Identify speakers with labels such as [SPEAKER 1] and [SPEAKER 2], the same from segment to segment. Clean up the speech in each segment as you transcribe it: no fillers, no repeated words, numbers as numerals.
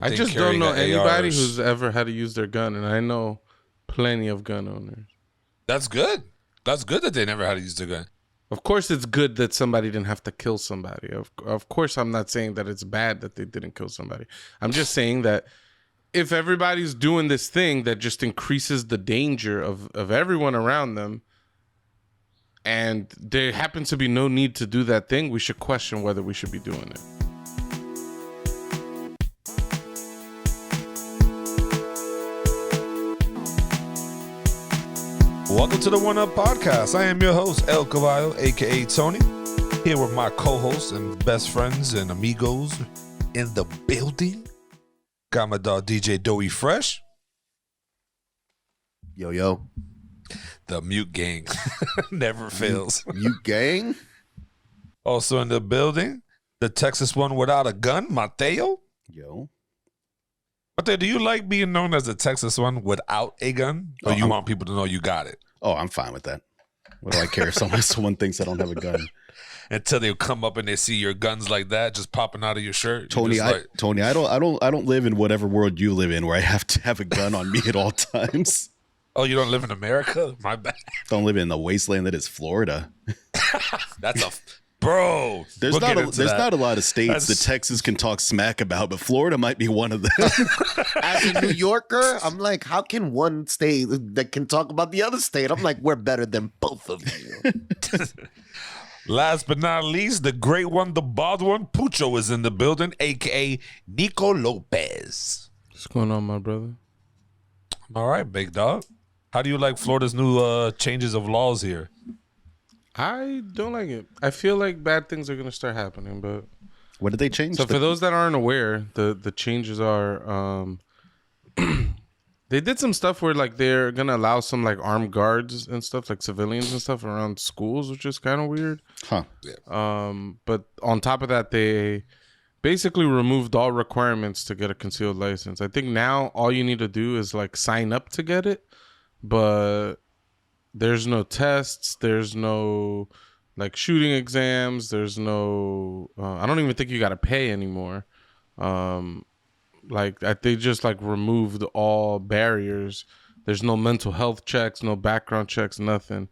[SPEAKER 1] I just don't know anybody who's ever had to use their gun, and I know plenty of gun owners.
[SPEAKER 2] That's good. That's good that they never had to use their gun.
[SPEAKER 1] Of course, it's good that somebody didn't have to kill somebody. Of course, I'm not saying that it's bad that they didn't kill somebody. I'm just saying that if everybody's doing this thing that just increases the danger of everyone around them, and there happens to be no need to do that thing, we should question whether we should be doing it.
[SPEAKER 2] Welcome to the One Up Podcast. I am your host, El Caballo, a.k.a. Tony, here with my co-hosts and best friends and amigos in the building. Got my dog, DJ Doey Fresh.
[SPEAKER 3] Yo, yo.
[SPEAKER 2] The Mute Gang never fails.
[SPEAKER 3] Mute Gang?
[SPEAKER 2] Also in the building, the Texas one without a gun, Mateo.
[SPEAKER 3] Yo.
[SPEAKER 2] Mateo, do you like being known as the Texas one without a gun? Or you want people to know you got it?
[SPEAKER 3] Oh, I'm fine with that. What do I care if someone thinks I don't have a gun?
[SPEAKER 2] Until they come up and they see your guns like that just popping out of your shirt.
[SPEAKER 3] Tony, I don't live in whatever world you live in where I have to have a gun on me at all times.
[SPEAKER 2] Oh, you don't live in America? My bad.
[SPEAKER 3] Don't live in the wasteland that is Florida.
[SPEAKER 2] That's a bro.
[SPEAKER 3] There's not a lot of states that Texas can talk smack about, but Florida might be one of them.
[SPEAKER 4] As a New Yorker, I'm like, how can one state that can talk about the other state? I'm like, we're better than both of you.
[SPEAKER 2] Last but not least, the great one, the bald one, Pucho is in the building, a.k.a. Nico Lopez.
[SPEAKER 1] What's going on, my brother?
[SPEAKER 2] All right, big dog. How do you like Florida's new changes of laws here?
[SPEAKER 1] I don't like it. I feel like bad things are going to start happening, but...
[SPEAKER 3] What did they change?
[SPEAKER 1] So for those that aren't aware, the changes are... they did some stuff where like they're going to allow some like armed guards and stuff, like civilians and stuff around schools, which is kind of weird.
[SPEAKER 3] Huh.
[SPEAKER 2] Yeah.
[SPEAKER 1] But on top of that, they basically removed all requirements to get a concealed license. I think now all you need to do is like sign up to get it, but there's no tests, there's no like shooting exams, there's no I don't even think you got to pay anymore. They just like removed all barriers. There's no mental health checks, no background checks, nothing.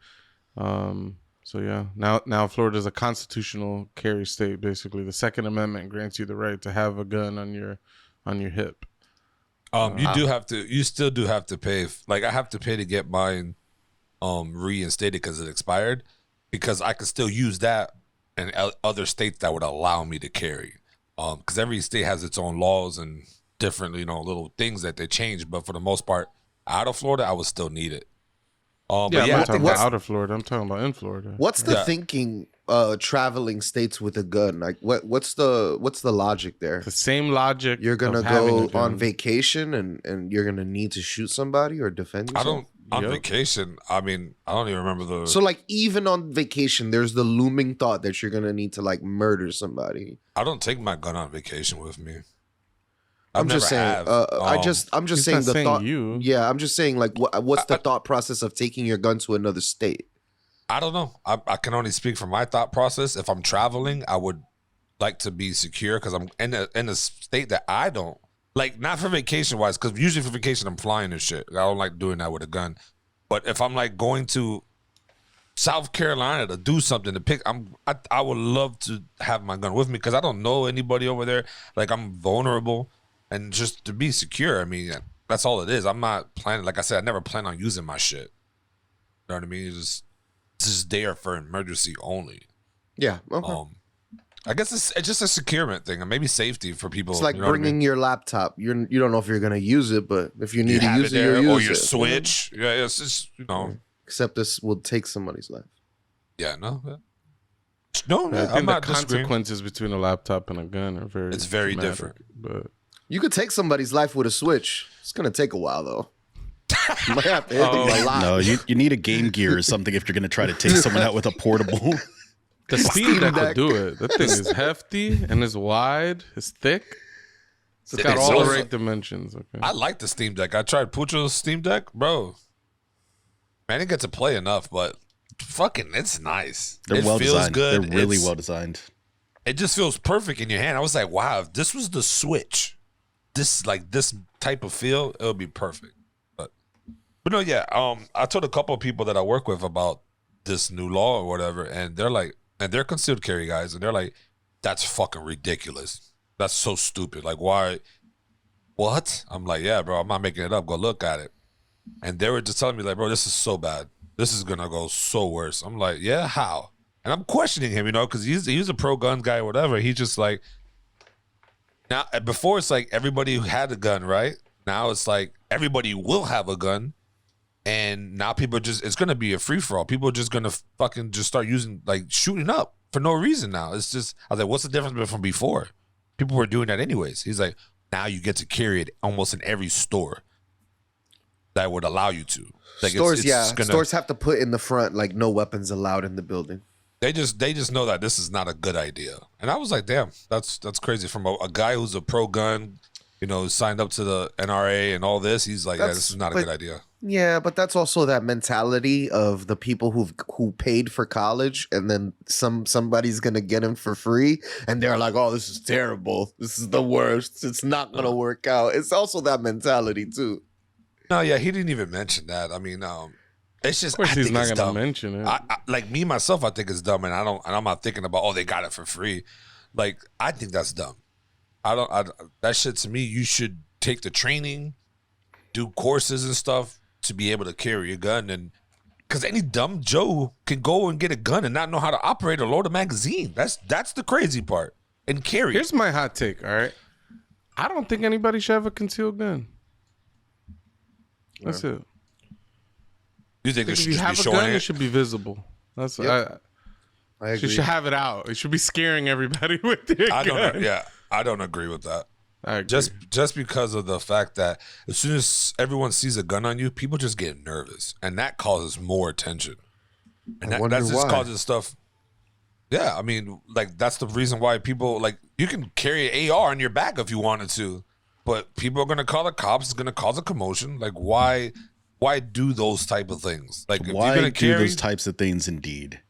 [SPEAKER 1] So yeah, now Florida's a constitutional carry state. Basically, the Second Amendment grants you the right to have a gun on your hip.
[SPEAKER 2] You still do have to pay. Like I have to pay to get mine reinstated because it expired, because I could still use that in other states that would allow me to carry. Because every state has its own laws and different, little things that they change. But for the most part, out of Florida, I would still need it.
[SPEAKER 1] I'm not talking about out of Florida. I'm talking about in Florida.
[SPEAKER 4] What's the thinking? Traveling states with a gun, like what's the logic there?
[SPEAKER 1] The same logic.
[SPEAKER 4] You're gonna go on vacation and you're gonna need to shoot somebody or defend yourself.
[SPEAKER 2] On vacation. I mean, I don't even remember the.
[SPEAKER 4] So like even on vacation, there's the looming thought that you're gonna need to like murder somebody.
[SPEAKER 2] I don't take my gun on vacation with me.
[SPEAKER 4] I'm just saying. I'm just saying the thought. Yeah, I'm just saying like what's the thought process of taking your gun to another state?
[SPEAKER 2] I don't know. I can only speak from my thought process. If I'm traveling, I would like to be secure because I'm in a state that I don't like, not for vacation wise, because usually for vacation I'm flying and shit. I don't like doing that with a gun. But if I'm like going to South Carolina to do something to pick, I would love to have my gun with me because I don't know anybody over there. Like I'm vulnerable, and just to be secure. I mean, that's all it is. I'm not planning. Like I said, I never plan on using my shit. You know what I mean? It's just there for emergency only.
[SPEAKER 4] Yeah. Okay.
[SPEAKER 2] I guess it's just a securement thing, and maybe safety for people.
[SPEAKER 4] It's like bringing your laptop. You don't know if you're gonna use it, but if you need to use it, you'll use it.
[SPEAKER 2] Or your Switch. Yeah, it's just
[SPEAKER 4] Except this will take somebody's life.
[SPEAKER 2] Yeah. No.
[SPEAKER 1] I think the consequences between a laptop and a gun are very.
[SPEAKER 2] It's very different.
[SPEAKER 1] But
[SPEAKER 4] you could take somebody's life with a Switch. It's gonna take a while though. You might have to hit them a lot.
[SPEAKER 3] No, you need a Game Gear or something if you're going to try to take someone out with a portable.
[SPEAKER 1] The Steam Deck would do it. That thing is hefty and it's wide, it's thick. It's got all the right dimensions. Okay.
[SPEAKER 2] I like the Steam Deck. I tried Pucho's Steam Deck, bro. Man, I didn't get to play enough, but fucking, it's nice.
[SPEAKER 3] They're well designed.
[SPEAKER 2] Good.
[SPEAKER 3] They're really well designed.
[SPEAKER 2] It just feels perfect in your hand. I was like, wow, if this was the Switch, this type of feel, it would be perfect. But no, yeah. I told a couple of people that I work with about this new law or whatever, and they're like, and they're concealed carry guys, and they're like, that's fucking ridiculous. That's so stupid. Like, why? What? I'm like, yeah, bro, I'm not making it up. Go look at it. And they were just telling me, like, bro, this is so bad. This is gonna go so worse. I'm like, yeah, how? And I'm questioning him, because he's a pro gun guy or whatever. He's just like, now, before it's like everybody who had a gun, right? Now it's like everybody will have a gun. And now people it's going to be a free for all. People are just going to fucking just start shooting up for no reason now. It's just, I was like, what's the difference from before? People were doing that anyways. He's like, now you get to carry it almost in every store that would allow you to. Like
[SPEAKER 4] stores, stores have to put in the front, like, no weapons allowed in the building.
[SPEAKER 2] They just know that this is not a good idea. And I was like, damn, that's crazy. From a guy who's a pro gun, signed up to the NRA and all this, he's like, yeah, this is not a good idea.
[SPEAKER 4] Yeah, but that's also that mentality of the people who paid for college, and then somebody's gonna get them for free, and they're like, "Oh, this is terrible. This is the worst. It's not gonna work out." It's also that mentality too.
[SPEAKER 2] No, yeah, he didn't even mention that. I mean, it's just,
[SPEAKER 1] of course, he's not gonna mention it.
[SPEAKER 2] I like me myself, I think it's dumb, and I'm not thinking about, oh, they got it for free. Like, I think that's dumb. That shit, to me, you should take the training, do courses and stuff to be able to carry a gun, and because any dumb Joe can go and get a gun and not know how to operate or load a magazine. That's the crazy part. And carry.
[SPEAKER 1] Here's my hot take. All right, I don't think anybody should have a concealed gun. That's it.
[SPEAKER 2] You think
[SPEAKER 1] if you have a gun, it should be visible. That's I agree. You should have it out. It should be scaring everybody with your gun.
[SPEAKER 2] I don't agree with that.
[SPEAKER 1] I agree.
[SPEAKER 2] Just because of the fact that as soon as everyone sees a gun on you, people just get nervous, and that causes more attention. And that just causes stuff. Yeah, I mean, like, that's the reason why people, like, you can carry an AR on your back if you wanted to, but people are going to call the cops. It's going to cause a commotion. Like, why do those type of things? Like, if
[SPEAKER 3] why
[SPEAKER 2] you're gonna
[SPEAKER 3] do those types of things? Indeed,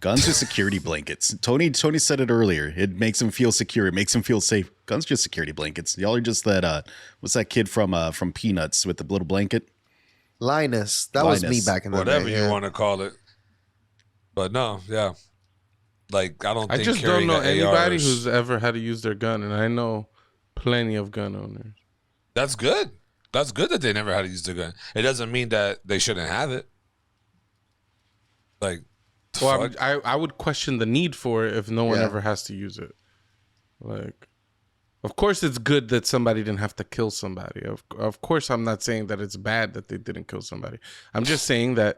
[SPEAKER 3] guns are security blankets. Tony said it earlier. It makes him feel secure. It makes him feel safe. Guns are just security blankets. Y'all are just that. What's that kid from Peanuts with the little blanket?
[SPEAKER 4] Linus. That was me back in the day.
[SPEAKER 2] Whatever you want to call it. But no, yeah. Like, I
[SPEAKER 1] just don't know anybody who's ever had to use their gun, and I know plenty of gun owners.
[SPEAKER 2] That's good. That's good that they never had to use their gun. It doesn't mean that they shouldn't have it. Like,
[SPEAKER 1] well, I would question the need for it if no one ever has to use it. Like, of course it's good that somebody didn't have to kill somebody. Of course I'm not saying that it's bad that they didn't kill somebody. I'm just saying that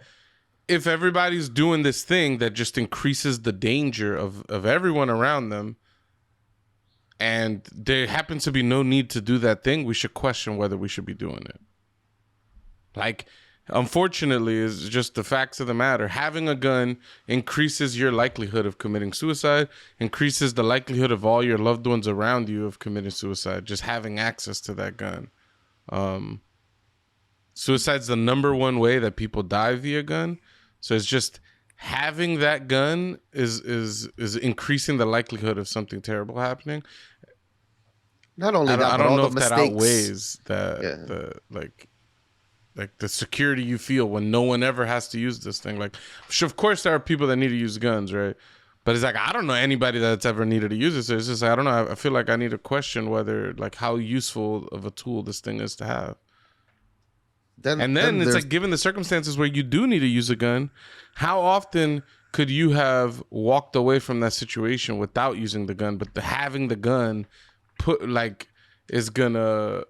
[SPEAKER 1] if everybody's doing this thing that just increases the danger of everyone around them, and there happens to be no need to do that thing, we should question whether we should be doing it. Like, unfortunately, is just the facts of the matter. Having a gun increases your likelihood of committing suicide, increases the likelihood of all your loved ones around you of committing suicide, just having access to that gun. Suicide's the number one way that people die via gun. So it's just having that gun is increasing the likelihood of something terrible happening.
[SPEAKER 4] Not only that,
[SPEAKER 1] I
[SPEAKER 4] but
[SPEAKER 1] don't
[SPEAKER 4] all
[SPEAKER 1] know
[SPEAKER 4] the
[SPEAKER 1] if
[SPEAKER 4] mistakes.
[SPEAKER 1] that outweighs the like the security you feel when no one ever has to use this thing. Like, of course there are people that need to use guns, right? But it's like, I don't know anybody that's ever needed to use it. So it's just, I don't know. I feel like I need to question whether, like, how useful of a tool this thing is to have. Then it's like, given the circumstances where you do need to use a gun, how often could you have walked away from that situation without using the gun? But having the gun is gonna,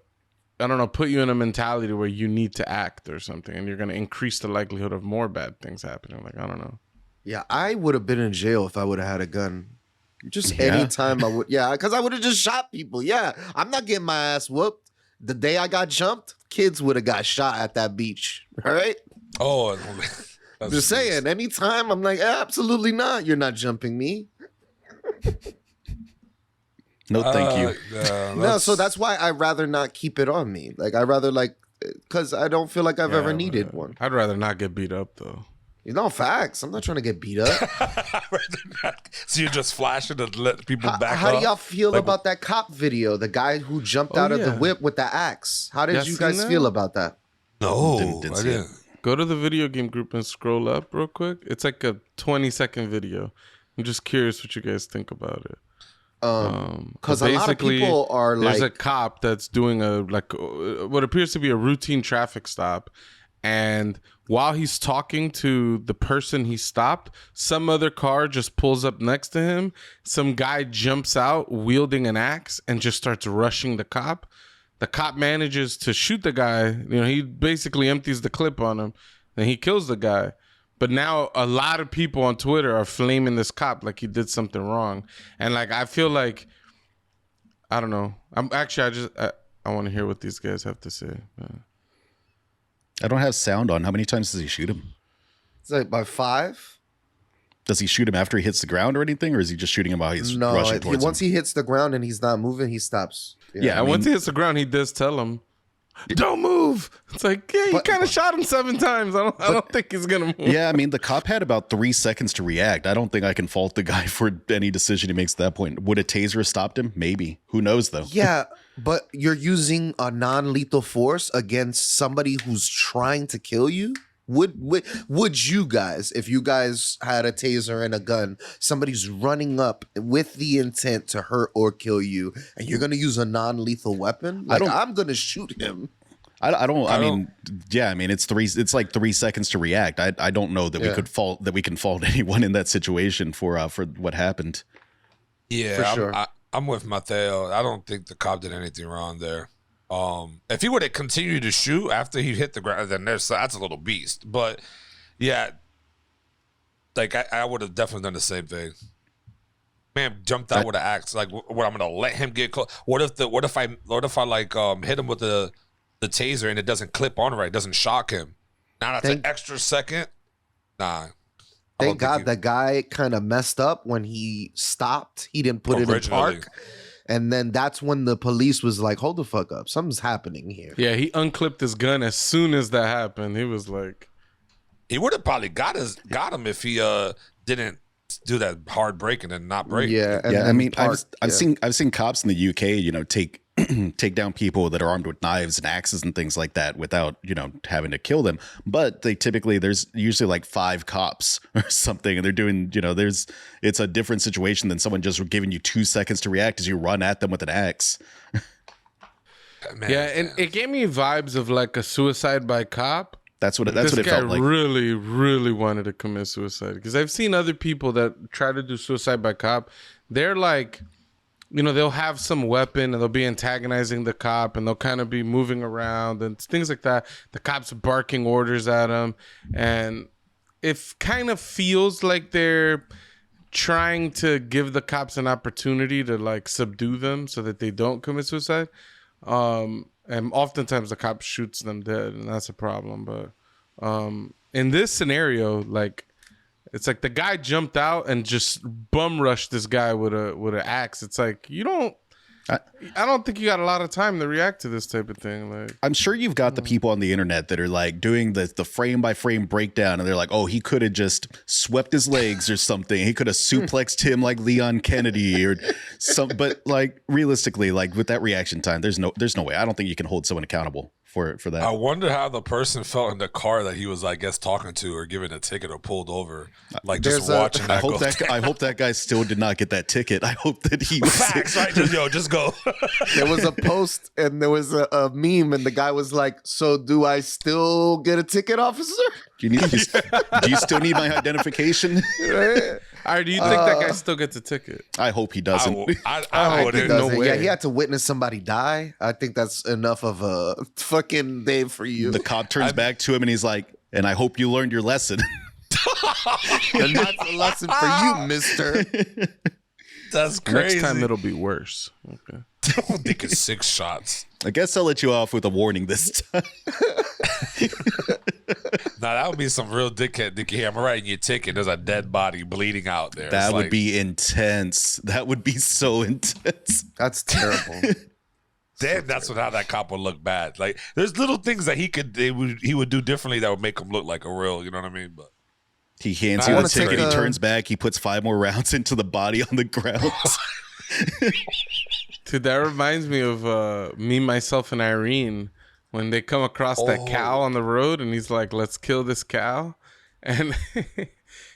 [SPEAKER 1] I don't know, put you in a mentality where you need to act or something, and you're gonna increase the likelihood of more bad things happening. Like, I don't know.
[SPEAKER 4] Yeah, I would have been in jail if I would have had a gun. Just anytime I would, because I would have just shot people. Yeah, I'm not getting my ass whooped. The day I got jumped, kids would have got shot at that beach, right?
[SPEAKER 2] Oh,
[SPEAKER 4] just saying. Anytime, I'm like, absolutely not. You're not jumping me.
[SPEAKER 3] No, thank you.
[SPEAKER 4] No, so that's why I'd rather not keep it on me. Like, I'd rather, because I don't feel like I've ever needed one.
[SPEAKER 1] I'd rather not get beat up, though.
[SPEAKER 4] No, facts. I'm not trying to get beat up.
[SPEAKER 2] So you're just flashing to let people back
[SPEAKER 4] How
[SPEAKER 2] up?
[SPEAKER 4] do y'all feel about that cop video? The guy who jumped out of the whip with the axe. How did
[SPEAKER 1] Y'all
[SPEAKER 4] you
[SPEAKER 1] seen
[SPEAKER 4] guys
[SPEAKER 1] that?
[SPEAKER 4] feel about that?
[SPEAKER 2] No,
[SPEAKER 3] Didn't
[SPEAKER 2] I
[SPEAKER 3] see it.
[SPEAKER 2] didn't.
[SPEAKER 1] Go to the video game group and scroll up real quick. It's like a 20-second video. I'm just curious what you guys think about it.
[SPEAKER 4] Because
[SPEAKER 1] but
[SPEAKER 4] a lot of
[SPEAKER 1] basically,
[SPEAKER 4] people are
[SPEAKER 1] there's
[SPEAKER 4] like,
[SPEAKER 1] a cop that's doing what appears to be a routine traffic stop, and while he's talking to the person he stopped, some other car just pulls up next to him. Some guy jumps out wielding an axe and just starts rushing the cop. The cop manages to shoot the guy. He basically empties the clip on him, and he kills the guy. But now a lot of people on Twitter are flaming this cop like he did something wrong. And like, I feel like, I don't know. I want to hear what these guys have to say.
[SPEAKER 3] I don't have sound on. How many times does he shoot him?
[SPEAKER 4] it's like by 5.
[SPEAKER 3] Does he shoot him after he hits the ground or anything, or is he just shooting him while he's
[SPEAKER 4] No,
[SPEAKER 3] rushing towards
[SPEAKER 4] once
[SPEAKER 3] him?
[SPEAKER 4] he hits the ground and he's not moving, he stops.
[SPEAKER 3] Yeah,
[SPEAKER 1] And once he hits the ground, he does tell him, "Don't move." It's like, yeah, you kind of shot him 7 times. I don't think he's gonna move.
[SPEAKER 3] Yeah, I mean, the cop had about 3 seconds to react. I don't think I can fault the guy for any decision he makes at that point. Would a taser have stopped him? Maybe. Who knows, though?
[SPEAKER 4] Yeah, but you're using a non-lethal force against somebody who's trying to kill you. Would you guys, if you guys had a taser and a gun, somebody's running up with the intent to hurt or kill you, and you're gonna use a non-lethal weapon? Like, I'm gonna shoot him.
[SPEAKER 3] I mean, it's like 3 seconds to react. I don't know that we can fault anyone in that situation for what happened.
[SPEAKER 2] Yeah,
[SPEAKER 4] For sure.
[SPEAKER 2] I'm with Mateo. I don't think the cop did anything wrong there. If he would have continued to shoot after he hit the ground, then that's a little beast. But yeah, like I would have definitely done the same thing. Man, jumped out with an axe. Like, what, I'm gonna let him get close? What if I like hit him with the taser and it doesn't clip on right? It doesn't shock him. Now that's an extra second. Nah.
[SPEAKER 4] Thank God the guy kind of messed up when he stopped. He didn't put it in park. And then that's when the police was like, hold the fuck up. Something's happening here.
[SPEAKER 1] Yeah, he unclipped his gun as soon as that happened. He was like,
[SPEAKER 2] he would have probably got him if he didn't do that hard braking and not brake.
[SPEAKER 4] Yeah, and
[SPEAKER 3] I mean, I've seen cops in the UK, take down people that are armed with knives and axes and things like that without, having to kill them. But there's usually like 5 cops or something, and they're doing, it's a different situation than someone just giving you 2 seconds to react as you run at them with an axe.
[SPEAKER 2] Man,
[SPEAKER 1] yeah, and it gave me vibes of like a suicide by cop.
[SPEAKER 3] That's what it
[SPEAKER 1] This guy
[SPEAKER 3] felt like.
[SPEAKER 1] really, really wanted to commit suicide, because I've seen other people that try to do suicide by cop. They're like, they'll have some weapon and they'll be antagonizing the cop, and they'll kind of be moving around and things like that. The cop's barking orders at them, and it kind of feels like they're trying to give the cops an opportunity to like subdue them so that they don't commit suicide. And oftentimes the cop shoots them dead, and that's a problem. But in this scenario, like, it's like the guy jumped out and just bum rushed this guy with an axe. It's like, I don't think you got a lot of time to react to this type of thing. Like,
[SPEAKER 3] I'm sure you've got the people on the internet that are like doing the frame by frame breakdown, and they're like, oh, he could have just swept his legs or something. He could have suplexed him like Leon Kennedy or some. But like, realistically, like with that reaction time, there's no way. I don't think you can hold someone accountable for that.
[SPEAKER 2] I wonder how the person felt in the car that he was, I guess, talking to or giving a ticket or pulled over. Like, just watching that go.
[SPEAKER 3] I hope that guy still did not get that ticket. I hope that he was
[SPEAKER 2] facts, right? Just go.
[SPEAKER 4] There was a post and there was a meme, and the guy was like, so do I still get a ticket, officer?
[SPEAKER 3] Do you still need my identification?
[SPEAKER 1] or do you think that guy still gets a ticket?
[SPEAKER 3] I hope he doesn't.
[SPEAKER 2] I wouldn't.
[SPEAKER 1] No way.
[SPEAKER 4] Yeah, he had to witness somebody die. I think that's enough of a fucking day for you.
[SPEAKER 3] The cop turns back to him and he's like, and I hope you learned your lesson.
[SPEAKER 4] And that's a lesson for you, mister.
[SPEAKER 2] That's crazy.
[SPEAKER 1] Next time it'll be worse. Okay.
[SPEAKER 2] I think it's 6 shots.
[SPEAKER 3] I guess I'll let you off with a warning this time.
[SPEAKER 2] Now that would be some real dickhead. Dickie, I'm writing your ticket. There's a dead body bleeding out there.
[SPEAKER 3] That would be intense. That would be so intense.
[SPEAKER 4] That's terrible.
[SPEAKER 2] Then that's how that cop would look bad. Like, there's little things that he would do differently that would make him look like a real. You know what I mean? But
[SPEAKER 3] He hands
[SPEAKER 2] I
[SPEAKER 3] you the
[SPEAKER 2] wanna
[SPEAKER 3] ticket.
[SPEAKER 2] take
[SPEAKER 3] He
[SPEAKER 2] a-
[SPEAKER 3] turns back. He puts 5 more rounds into the body on the ground.
[SPEAKER 1] Dude, that reminds me of me, myself, and Irene when they come across that cow on the road, and he's like, "Let's kill this cow," and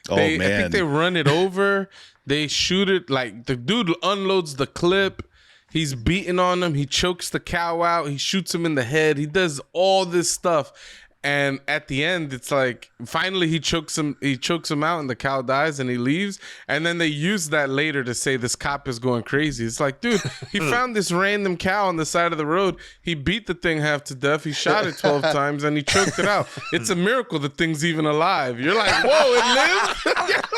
[SPEAKER 3] Oh,
[SPEAKER 1] I
[SPEAKER 3] man.
[SPEAKER 1] think they run it over. They shoot it. Like the dude unloads the clip. He's beating on him. He chokes the cow out. He shoots him in the head. He does all this stuff. And at the end, it's like finally he chokes him out, and the cow dies, and he leaves. And then they use that later to say this cop is going crazy. It's like, dude, he found this random cow on the side of the road. He beat the thing half to death. He shot it 12 times, and he choked it out. It's a miracle the thing's even alive. You're like, whoa, it lived.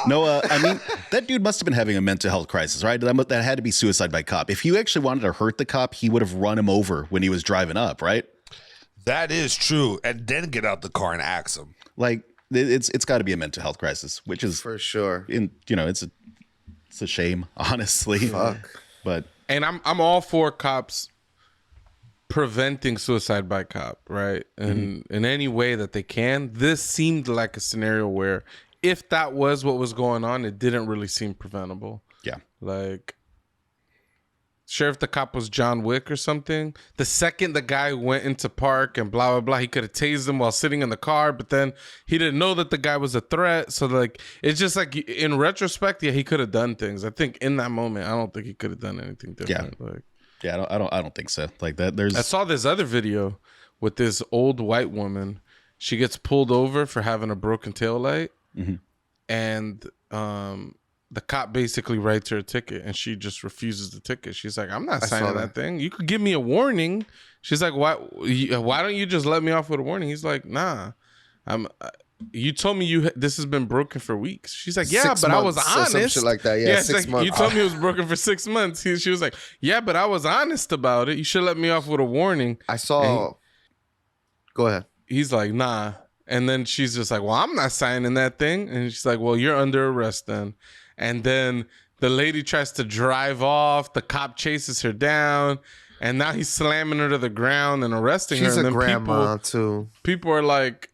[SPEAKER 3] No, I mean, that dude must have been having a mental health crisis, right? That had to be suicide by cop. If he actually wanted to hurt the cop, he would have run him over when he was driving up, right?
[SPEAKER 2] That is true. And then get out the car and axe him.
[SPEAKER 3] Like, it's got to be a mental health crisis, which is
[SPEAKER 4] For sure.
[SPEAKER 3] it's a shame, honestly.
[SPEAKER 4] Fuck.
[SPEAKER 3] But
[SPEAKER 1] And I'm all for cops preventing suicide by cop, right? And in any way that they can. This seemed like a scenario where if that was what was going on, it didn't really seem preventable.
[SPEAKER 3] yeah,
[SPEAKER 1] Like, sure, if the cop was John Wick or something, the second the guy went into park and blah, blah, blah, he could have tased him while sitting in the car, but then he didn't know that the guy was a threat. So, like, it's just like, in retrospect, yeah, he could have done things. I think in that moment, I don't think he could have done anything different. Like,
[SPEAKER 3] yeah, I don't think so. Like that,
[SPEAKER 1] I saw this other video with this old white woman. She gets pulled over for having a broken taillight, and the cop basically writes her a ticket, and she just refuses the ticket. She's like, "I'm not signing that thing. You could give me a warning." She's like, "Why don't you just let me off with a warning?" He's like, "Nah, you told me this has been broken for weeks." She's like, "Yeah,
[SPEAKER 4] 6
[SPEAKER 1] but I was
[SPEAKER 4] months or
[SPEAKER 1] honest."
[SPEAKER 4] some shit like that. Yeah,
[SPEAKER 1] it's
[SPEAKER 4] 6
[SPEAKER 1] like,
[SPEAKER 4] months.
[SPEAKER 1] you told me it was broken for 6 months. She was like, "Yeah, but I was honest about it. You should let me off with a warning."
[SPEAKER 4] I saw. Go ahead.
[SPEAKER 1] He's like, "Nah." And then she's just like, "Well, I'm not signing that thing." And she's like, "Well, you're under arrest then." And then the lady tries to drive off. The cop chases her down. And now he's slamming her to the ground and arresting her.
[SPEAKER 4] She's
[SPEAKER 1] And
[SPEAKER 4] a
[SPEAKER 1] then
[SPEAKER 4] grandma too.
[SPEAKER 1] people are like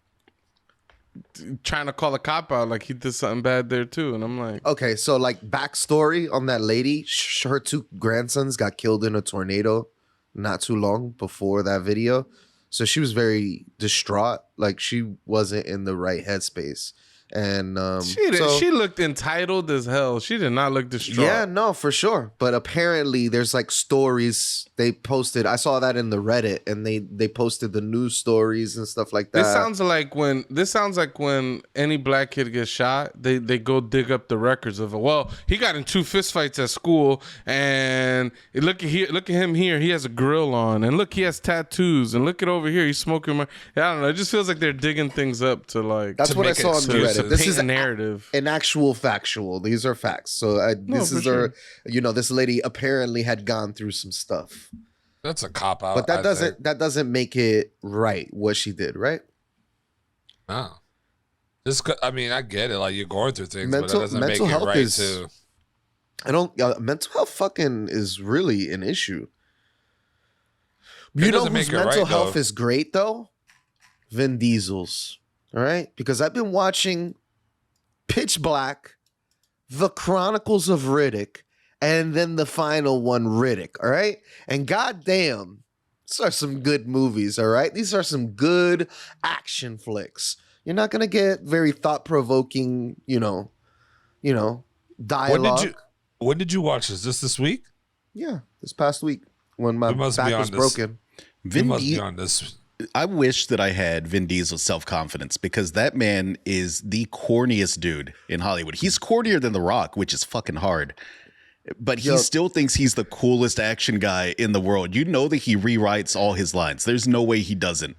[SPEAKER 1] trying to call the cop out like he did something bad there too. And I'm like,
[SPEAKER 4] Okay, so like backstory on that lady, her 2 grandsons got killed in a tornado not too long before that video. So she was very distraught, like she wasn't in the right headspace. And
[SPEAKER 1] she looked entitled as hell. She did not look distraught.
[SPEAKER 4] yeah, no, for sure. But apparently there's like stories they posted. I saw that in the Reddit, and they posted the news stories and stuff like that.
[SPEAKER 1] This sounds like when any black kid gets shot, they go dig up the records of it. Well, he got in 2 fistfights at school, and look at him here. He has a grill on, and look, he has tattoos, and look at over here, he's smoking. I don't know. It just feels like they're digging things up to like.
[SPEAKER 4] That's
[SPEAKER 2] to
[SPEAKER 4] what I
[SPEAKER 2] make
[SPEAKER 4] saw on the
[SPEAKER 2] excuses.
[SPEAKER 4] Reddit. This
[SPEAKER 1] Paint
[SPEAKER 4] is
[SPEAKER 1] a narrative.
[SPEAKER 4] an actual factual. These are facts. So this
[SPEAKER 1] for
[SPEAKER 4] is
[SPEAKER 1] sure.
[SPEAKER 4] this lady apparently had gone through some stuff,
[SPEAKER 2] That's a cop out.
[SPEAKER 4] but that doesn't make it right what she did, right?
[SPEAKER 2] No. I mean, I get it. Like, you're going through things, but
[SPEAKER 4] Mental-
[SPEAKER 2] that doesn't make
[SPEAKER 4] mental
[SPEAKER 2] it
[SPEAKER 4] health
[SPEAKER 2] right
[SPEAKER 4] is-
[SPEAKER 2] to.
[SPEAKER 4] I don't. Mental health fucking is really an issue.
[SPEAKER 2] It
[SPEAKER 4] You know
[SPEAKER 2] doesn't
[SPEAKER 4] whose
[SPEAKER 2] make it
[SPEAKER 4] mental
[SPEAKER 2] right,
[SPEAKER 4] health
[SPEAKER 2] though.
[SPEAKER 4] is great though? Vin Diesel's. All right, because I've been watching Pitch Black, The Chronicles of Riddick, and then the final one, Riddick. All right, and goddamn, these are some good movies. All right, these are some good action flicks. You're not gonna get very thought provoking, dialogue.
[SPEAKER 2] When did you watch this? This week?
[SPEAKER 4] Yeah, this past week when my
[SPEAKER 2] We must be
[SPEAKER 4] back
[SPEAKER 2] on
[SPEAKER 4] was
[SPEAKER 2] this.
[SPEAKER 4] broken.
[SPEAKER 2] You
[SPEAKER 3] Vin
[SPEAKER 2] must be
[SPEAKER 3] Diesel.
[SPEAKER 2] on this.
[SPEAKER 3] I wish that I had Vin Diesel's self-confidence, because that man is the corniest dude in Hollywood. He's cornier than The Rock, which is fucking hard. But he
[SPEAKER 4] Yo.
[SPEAKER 3] still thinks he's the coolest action guy in the world. You know that he rewrites all his lines. There's no way he doesn't.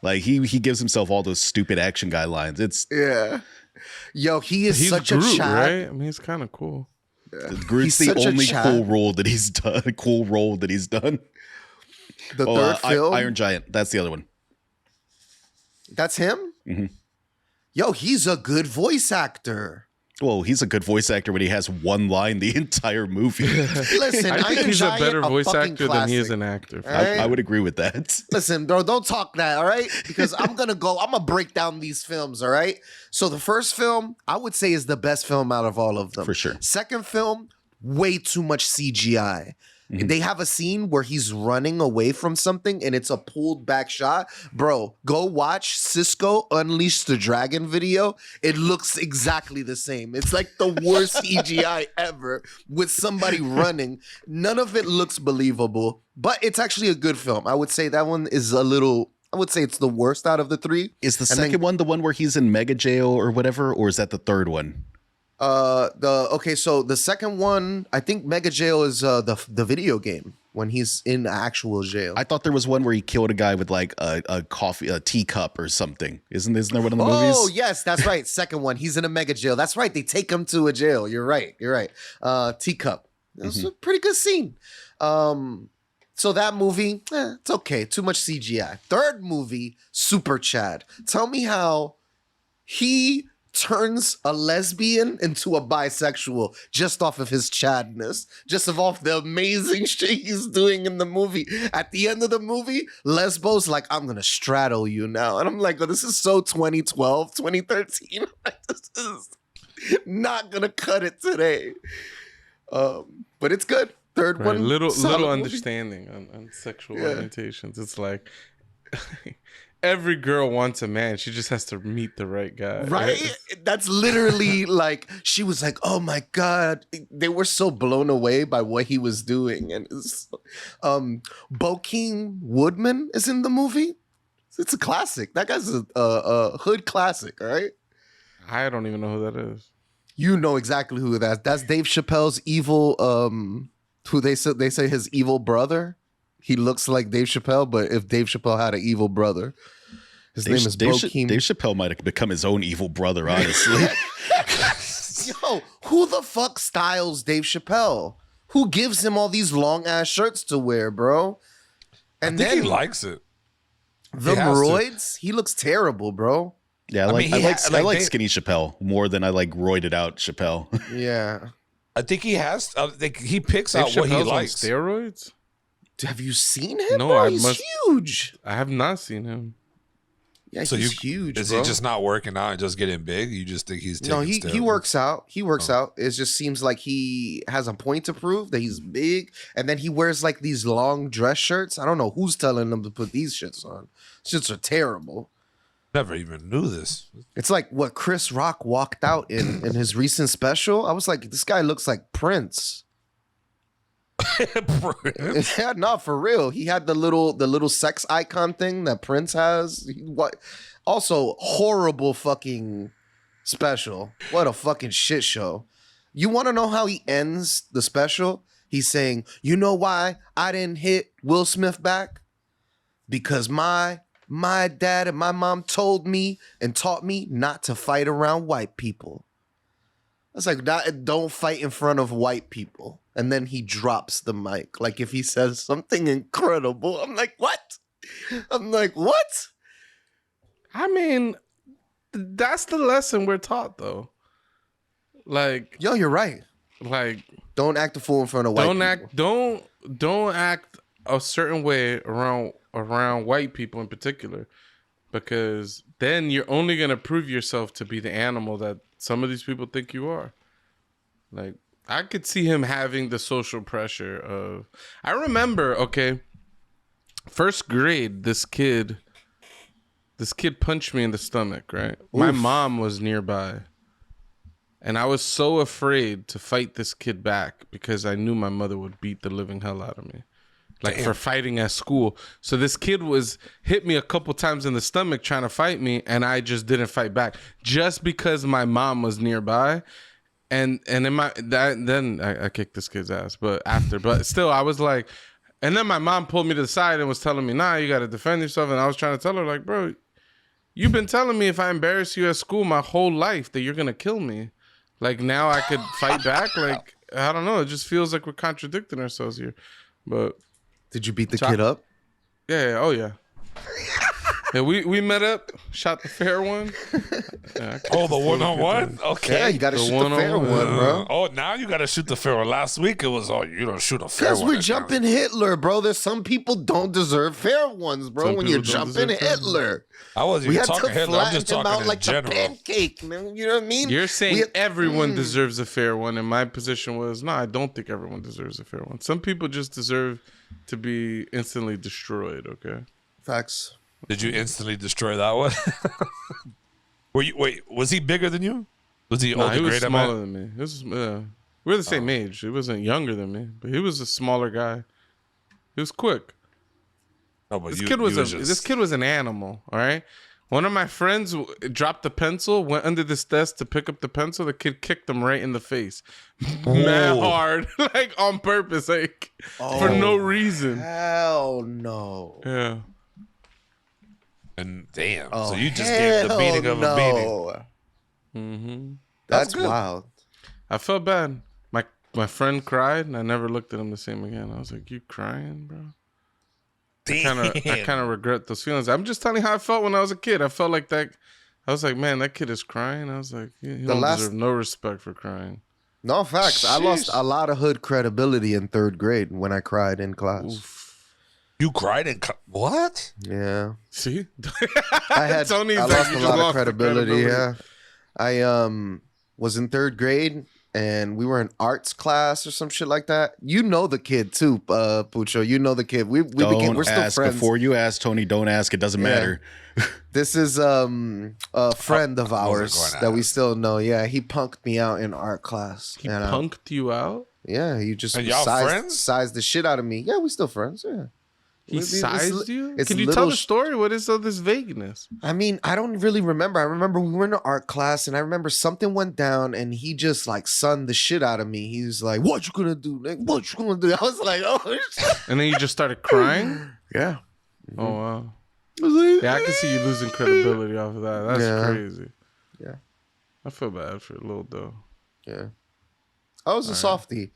[SPEAKER 3] Like, he gives himself all those stupid action guy lines. It's
[SPEAKER 4] Yeah. Yo, he is
[SPEAKER 1] He's
[SPEAKER 4] such
[SPEAKER 1] Groot,
[SPEAKER 4] a Chad.
[SPEAKER 1] right? I mean, he's kind of cool.
[SPEAKER 3] Groot's
[SPEAKER 4] He's
[SPEAKER 3] the
[SPEAKER 4] such a
[SPEAKER 3] only
[SPEAKER 4] Chad.
[SPEAKER 3] cool role that he's done. Cool role that he's done.
[SPEAKER 4] The third film.
[SPEAKER 3] Iron Giant. That's the other one.
[SPEAKER 4] That's him?
[SPEAKER 3] Mhm.
[SPEAKER 4] Yo, he's a good voice actor.
[SPEAKER 3] Well, he's a good voice actor when he has one line the entire movie.
[SPEAKER 4] Listen,
[SPEAKER 1] I think he's a better voice actor than he is an actor.
[SPEAKER 3] I would agree with that.
[SPEAKER 4] Listen, bro, don't talk that, all right? Because I'm gonna break down these films, all right? So the first film, I would say, is the best film out of all of them.
[SPEAKER 3] For sure.
[SPEAKER 4] Second film, way too much CGI. They have a scene where he's running away from something and it's a pulled back shot. Bro, go watch Cisco Unleash the Dragon video. It looks exactly the same. It's like the worst CGI ever with somebody running. None of it looks believable, but it's actually a good film. I would say that one is I would say it's the worst out of the three.
[SPEAKER 3] Is the second one the one where he's in mega jail or whatever, or is that the third one?
[SPEAKER 4] So the second one, I think Mega Jail is the video game when he's in actual jail.
[SPEAKER 3] I thought there was one where he killed a guy with like a teacup or something. Isn't there one of the movies?
[SPEAKER 4] Oh yes, that's right. Second one, he's in a mega jail. That's right. They take him to a jail. You're right. Teacup. That's a pretty good scene. So that movie, it's okay. Too much CGI. Third movie, Super Chad. Tell me how he turns a lesbian into a bisexual just off of his chadness, just off the amazing shit he's doing in the movie. At the end of the movie, Lesbo's like, I'm gonna straddle you now. And I'm like, oh, this is so 2012, 2013. This is not gonna cut it today. But it's good. Third one.
[SPEAKER 1] Little
[SPEAKER 4] movie.
[SPEAKER 1] understanding on sexual orientations. It's like every girl wants a man. She just has to meet the right guy.
[SPEAKER 4] Right? That's literally like, she was like, oh my God. They were so blown away by what he was doing. And Bokeem Woodman is in the movie. It's a classic. That guy's a hood classic, all right?
[SPEAKER 1] I don't even know who that is.
[SPEAKER 4] You know exactly who that is. That's Dave Chappelle's evil, who they say his evil brother. He looks like Dave Chappelle, but if Dave Chappelle had an evil brother, his name is Bokeem.
[SPEAKER 3] Dave Chappelle might have become his own evil brother, honestly.
[SPEAKER 4] Yo, who the fuck styles Dave Chappelle? Who gives him all these long ass shirts to wear, bro? And
[SPEAKER 2] I think he likes it.
[SPEAKER 4] The roids, he looks terrible, bro.
[SPEAKER 3] Yeah, I like skinny Chappelle more than I like roided out Chappelle.
[SPEAKER 4] Yeah,
[SPEAKER 2] I think he has. He picks
[SPEAKER 1] Dave
[SPEAKER 2] out what he
[SPEAKER 1] Chappelle's on
[SPEAKER 2] likes.
[SPEAKER 1] steroids?
[SPEAKER 4] have you seen him?
[SPEAKER 1] No,
[SPEAKER 4] bro? He's huge.
[SPEAKER 1] I have not seen him.
[SPEAKER 4] Yeah, he's huge.
[SPEAKER 2] Is
[SPEAKER 4] bro.
[SPEAKER 2] he just not working out and just getting big? You just think he's taking steroids?
[SPEAKER 4] He works out. He works out. It just seems like he has a point to prove that he's big, and then he wears like these long dress shirts. I don't know who's telling him to put these shits on. Shits are terrible.
[SPEAKER 2] Never even knew this.
[SPEAKER 4] It's like what Chris Rock walked out in his recent special. I was like, this guy looks like Prince. Yeah, no, for real. He had the little sex icon thing that Prince has. Also, horrible fucking special. What a fucking shit show. You want to know how he ends the special? He's saying, you know why I didn't hit Will Smith back? Because my dad and my mom told me and taught me not to fight around white people. It's like, don't fight in front of white people. And then he drops the mic. Like if he says something incredible, I'm like, what?
[SPEAKER 1] I mean, that's the lesson we're taught, though. Like,
[SPEAKER 4] yo, you're right.
[SPEAKER 1] Like,
[SPEAKER 4] don't act a fool in front of white people.
[SPEAKER 1] Don't act a certain way around white people in particular, because then you're only gonna prove yourself to be the animal that some of these people think you are. Like, I could see him having the social pressure of. I remember, first grade, this kid punched me in the stomach. Right, oof. My mom was nearby, and I was so afraid to fight this kid back because I knew my mother would beat the living hell out of me. Like, for fighting at school. So this kid hit me a couple times in the stomach trying to fight me, and I just didn't fight back just because my mom was nearby. And then I kicked this kid's ass, but still I was like, and then my mom pulled me to the side and was telling me, nah, you got to defend yourself. And I was trying to tell her, like, bro, you've been telling me if I embarrass you at school my whole life that you're going to kill me. Like, now I could fight back. Like, I don't know. It just feels like we're contradicting ourselves here. But
[SPEAKER 4] did you beat the kid up?
[SPEAKER 1] Yeah. Oh, yeah. Yeah, we met up, shot the fair one. Yeah,
[SPEAKER 2] Oh, the 1-on-1? Okay.
[SPEAKER 4] Yeah, you got to
[SPEAKER 1] The
[SPEAKER 4] shoot the fair
[SPEAKER 1] one-on-one.
[SPEAKER 4] one, bro.
[SPEAKER 2] Oh, now you got to shoot the fair one. Last week it was, you don't shoot a fair
[SPEAKER 4] Because
[SPEAKER 2] one.
[SPEAKER 4] we're jumping Hitler, bro. There's some people don't deserve fair ones, bro.
[SPEAKER 1] Some
[SPEAKER 4] when you're
[SPEAKER 1] people don't
[SPEAKER 4] jumping
[SPEAKER 1] deserve fair ones.
[SPEAKER 4] Hitler,
[SPEAKER 2] I wasn't
[SPEAKER 4] we
[SPEAKER 2] even
[SPEAKER 4] had to
[SPEAKER 2] talking Hitler. I'm
[SPEAKER 4] flatten
[SPEAKER 2] just
[SPEAKER 4] him
[SPEAKER 2] talking
[SPEAKER 4] out
[SPEAKER 2] in
[SPEAKER 4] like
[SPEAKER 2] general.
[SPEAKER 4] the pancake, man. You know what I mean?
[SPEAKER 1] You're saying
[SPEAKER 4] We-
[SPEAKER 1] everyone deserves a fair one, and my position was, no, I don't think everyone deserves a fair one. Some people just deserve to be instantly destroyed, okay?
[SPEAKER 4] Facts.
[SPEAKER 2] Did you instantly destroy that one? Wait, was he bigger than you? Was he
[SPEAKER 1] No,
[SPEAKER 2] older
[SPEAKER 1] he was
[SPEAKER 2] grade? I
[SPEAKER 1] smaller
[SPEAKER 2] meant?
[SPEAKER 1] than me. We're the same age. He wasn't younger than me, but he was a smaller guy. He was quick.
[SPEAKER 2] No, but
[SPEAKER 1] This
[SPEAKER 2] you-
[SPEAKER 1] kid
[SPEAKER 2] you
[SPEAKER 1] was
[SPEAKER 2] was
[SPEAKER 1] this kid was an animal. All right. One of my friends dropped the pencil, went under this desk to pick up the pencil. The kid kicked him right in the face, mad hard, like on purpose, like for no reason.
[SPEAKER 4] Hell no.
[SPEAKER 1] Yeah.
[SPEAKER 2] And damn,
[SPEAKER 4] Oh,
[SPEAKER 2] so you just gave the beating of a beating.
[SPEAKER 1] Mm-hmm.
[SPEAKER 4] That's
[SPEAKER 2] good.
[SPEAKER 4] wild.
[SPEAKER 1] I felt bad. My friend cried, and I never looked at him the same again. I was like, "You crying, bro?" I kind of regret those feelings. I'm just telling you how I felt when I was a kid. I felt like that. I was like, man, that kid is crying. I was like, he don't deserve no respect for crying.
[SPEAKER 4] No facts. I lost a lot of hood credibility in third grade when I cried in class.
[SPEAKER 1] Oof.
[SPEAKER 2] You cried in what?
[SPEAKER 4] Yeah.
[SPEAKER 1] See,
[SPEAKER 4] I
[SPEAKER 1] Tony's
[SPEAKER 4] I
[SPEAKER 1] like,
[SPEAKER 4] lost
[SPEAKER 1] you
[SPEAKER 4] a
[SPEAKER 1] just
[SPEAKER 4] lot of
[SPEAKER 1] lost the
[SPEAKER 4] credibility. Yeah, I was in third grade and we were in arts class or some shit like that. You know the kid too, Pucho. You know the kid. We're still
[SPEAKER 3] ask
[SPEAKER 4] friends.
[SPEAKER 3] before you ask, Tony. Don't ask. It doesn't matter.
[SPEAKER 4] This is a friend of ours
[SPEAKER 2] going to
[SPEAKER 4] that we
[SPEAKER 2] ask.
[SPEAKER 4] still know. Yeah, he punked me out in art class.
[SPEAKER 1] He
[SPEAKER 4] and,
[SPEAKER 1] punked you out.
[SPEAKER 4] yeah, he just
[SPEAKER 2] And y'all friends?
[SPEAKER 4] sized the shit out of me. Yeah, we still friends. Yeah.
[SPEAKER 1] He
[SPEAKER 4] It's
[SPEAKER 1] sized you.
[SPEAKER 4] it's
[SPEAKER 1] Can you
[SPEAKER 4] little
[SPEAKER 1] tell the story? What is all this vagueness?
[SPEAKER 4] I mean, I don't really remember. I remember we were in an art class and I remember something went down and he just like sunned the shit out of me. He's like, "What you gonna do, nigga? What you gonna do?" I was like, "Oh shit."
[SPEAKER 1] And then you just started crying.
[SPEAKER 4] Yeah.
[SPEAKER 1] Oh wow.
[SPEAKER 4] I was like,
[SPEAKER 1] Yeah, I can see you losing credibility off of that. That's
[SPEAKER 4] Yeah.
[SPEAKER 1] crazy.
[SPEAKER 4] Yeah.
[SPEAKER 1] I feel bad for Lil though.
[SPEAKER 4] Yeah. I was a softie.